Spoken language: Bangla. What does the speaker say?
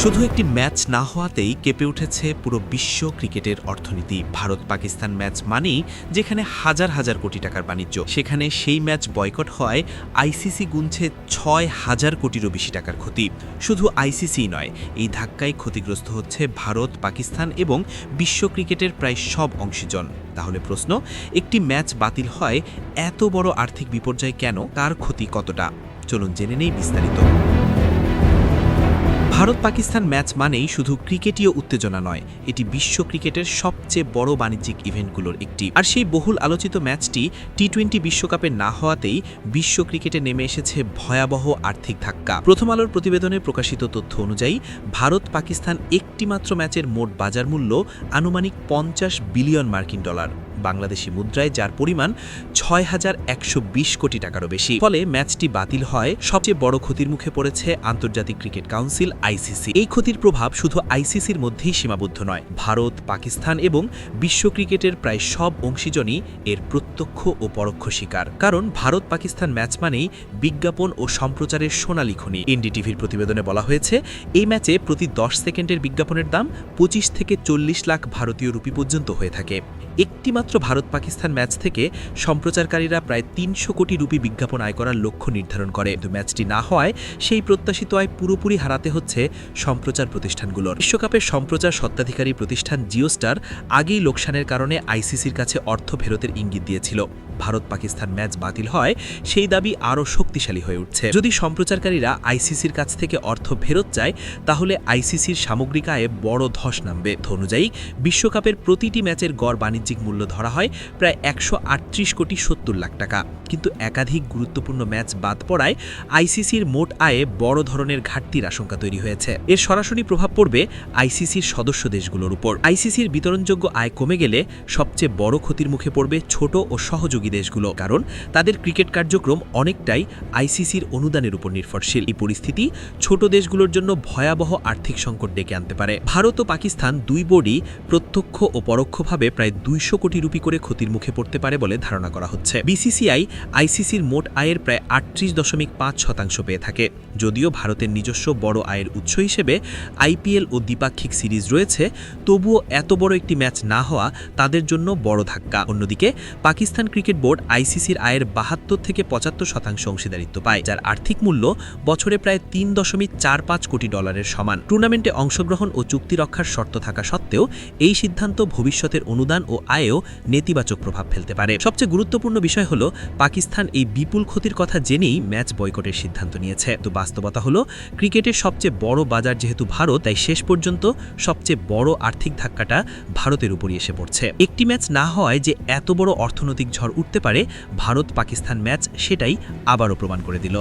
শুধু একটি ম্যাচ না হওয়াতেই কেঁপে উঠেছে পুরো বিশ্ব ক্রিকেটের অর্থনীতি। ভারত পাকিস্তান ম্যাচ মানেই যেখানে হাজার হাজার কোটি টাকার বাণিজ্য, সেখানে সেই ম্যাচ বয়কট হয় আইসিসি গুনছে ৬,০০০ কোটিরও বেশি টাকার ক্ষতি। শুধু আইসিসি নয়, এই ধাক্কায় ক্ষতিগ্রস্ত হচ্ছে ভারত, পাকিস্তান এবং বিশ্ব ক্রিকেটের প্রায় সব অংশীজন। তাহলে প্রশ্ন, একটি ম্যাচ বাতিল হয় এত বড় আর্থিক বিপর্যয় কেন? কার ক্ষতি কতটা? চলুন জেনে নেই বিস্তারিত। ভারত পাকিস্তান ম্যাচ মানেই শুধু ক্রিকেটীয় উত্তেজনা নয়, এটি বিশ্ব ক্রিকেটের সবচেয়ে বড় বাণিজ্যিক ইভেন্টগুলোর একটি। আর সেই বহুল আলোচিত ম্যাচটি টি-20 বিশ্বকাপে না হওয়াতেই বিশ্ব ক্রিকেটে নেমে এসেছে ভয়াবহ আর্থিক ধাক্কা। প্রথম আলোর প্রতিবেদনে প্রকাশিত তথ্য অনুযায়ী ভারত পাকিস্তান একটিমাত্র ম্যাচের মোট বাজার মূল্য আনুমানিক ৫০ বিলিয়ন মার্কিন ডলার, বাংলাদেশি মুদ্রায় যার পরিমাণ ৬,১২০ কোটি টাকারও বেশি। ফলে ম্যাচটি বাতিল হয়। সবচেয়ে বড় ক্ষতির মুখে পড়েছে আন্তর্জাতিক ক্রিকেট কাউন্সিল আইসিসি। এই ক্ষতির প্রভাব শুধু আইসিসির মধ্যেই সীমাবদ্ধ নয়, ভারত, পাকিস্তান এবং বিশ্ব ক্রিকেটের প্রায় সব অংশীজনই এর প্রত্যক্ষ ও পরোক্ষ শিকার। কারণ ভারত পাকিস্তান ম্যাচ মানেই বিজ্ঞাপন ও সম্প্রচারের সোনালী খনি। এনডিটিভির প্রতিবেদনে বলা হয়েছে, এই ম্যাচে প্রতি ১০ সেকেন্ডের বিজ্ঞাপনের দাম ২৫ থেকে ৪০ লাখ ভারতীয় রুপি পর্যন্ত হয়ে থাকে। একটিমাত্র ভারত পাকিস্তান ম্যাচ থেকে সম্প্রচারকারীরা প্রায় ৩০০ কোটি রুপি বিজ্ঞাপন আয় করার লক্ষ্য নির্ধারণ করে। কিন্তু ম্যাচটি না হওয়ায় সেই প্রত্যাশিত আয় পুরোপুরি হারাতে হচ্ছে সম্প্রচার প্রতিষ্ঠানগুলোর। বিশ্বকাপের সম্প্রচার স্বত্বাধিকারী প্রতিষ্ঠান জিও স্টার আগেই লোকসানের কারণে আইসিসির কাছে অর্থ ফেরতের ইঙ্গিত দিয়েছিল। ভারত পাকিস্তান ম্যাচ বাতিল হয়, সেই দাবি আরও শক্তিশালী হয়ে উঠছে। যদি সম্প্রচারকারীরা আইসিসির কাছ থেকে অর্থ ফেরত চায়, তাহলে আইসিসির সামগ্রিক আয়ে বড় ধস নামবে। অনুযায়ী বিশ্বকাপের প্রতিটি ম্যাচের গড় বাণিজ্যিক মূল্য ধরা হয় প্রায় ১৩৮ কোটি ৭০ লাখ টাকা। কিন্তু একাধিক গুরুত্বপূর্ণ ম্যাচ বাদ পড়ায় আইসিসির মোট আয়ে বড় ধরনের ঘাটতির আশঙ্কা তৈরি হয়েছে। এর সরাসরি প্রভাব পড়বে আইসিসির সদস্য দেশগুলোর উপর। আইসিসির বিতরণযোগ্য আয় কমে গেলে সবচেয়ে বড় ক্ষতির মুখে পড়বে ছোট ও সহযোগী দেশগুলো, কারণ তাদের ক্রিকেট কার্যক্রম অনেকটাই আইসিসির অনুদানের উপর নির্ভরশীল। এই পরিস্থিতি ছোট দেশগুলোর জন্য ভয়াবহ আর্থিক সংকট ডেকে আনতে পারে। ভারত ও পাকিস্তান দুই বোর্ডই প্রত্যক্ষ ও পরোক্ষভাবে প্রায় ২০০ কোটি রুপি করে ক্ষতির মুখে পড়তে পারে বলে ধারণা করা হচ্ছে। বিসিসিআই আইসিসির মোট আয়ের প্রায় ৩৮.৫% পেয়ে থাকে। যদিও ভারতের নিজস্ব বড় আয়ের উৎস হিসেবে আইপিএল ও দ্বিপাক্ষিক সিরিজ রয়েছে, তবুও এত বড় একটি ম্যাচ না হওয়া তাদের জন্য বড় ধাক্কা। অন্যদিকে পাকিস্তান ক্রিকেট বোর্ড আইসিসির আয়ের ৭২ থেকে ৭৫% অংশীদারিত্ব পায়, যার আর্থিক মূল্য বছরে প্রায় ৩.৪৫ কোটি ডলারের সমান। টুর্নামেন্টে অংশগ্রহণ ও চুক্তি রক্ষার শর্ত থাকা সত্ত্বেও এই সিদ্ধান্ত ভবিষ্যতের অনুদান ও আয়েও নেতিবাচক প্রভাব ফেলতে পারে। সবচেয়ে গুরুত্বপূর্ণ বিষয় হলো, পাকিস্তান এই বিপুল ক্ষতির কথা জেনেই ম্যাচ বয়কটের সিদ্ধান্ত নিয়েছে। তো বাস্তবতা হলো, ক্রিকেটের সবচেয়ে বড় বাজার যেহেতু ভারত, তাই শেষ পর্যন্ত সবচেয়ে বড় আর্থিক ধাক্কাটা ভারতের উপরই এসে পড়ছে। একটি ম্যাচ না হওয়ায় যে এত বড় অর্থনৈতিক ঝড় উঠতে পারে ভারত পাকিস্তান ম্যাচ, সেটাই আবারও প্রমাণ করে দিল।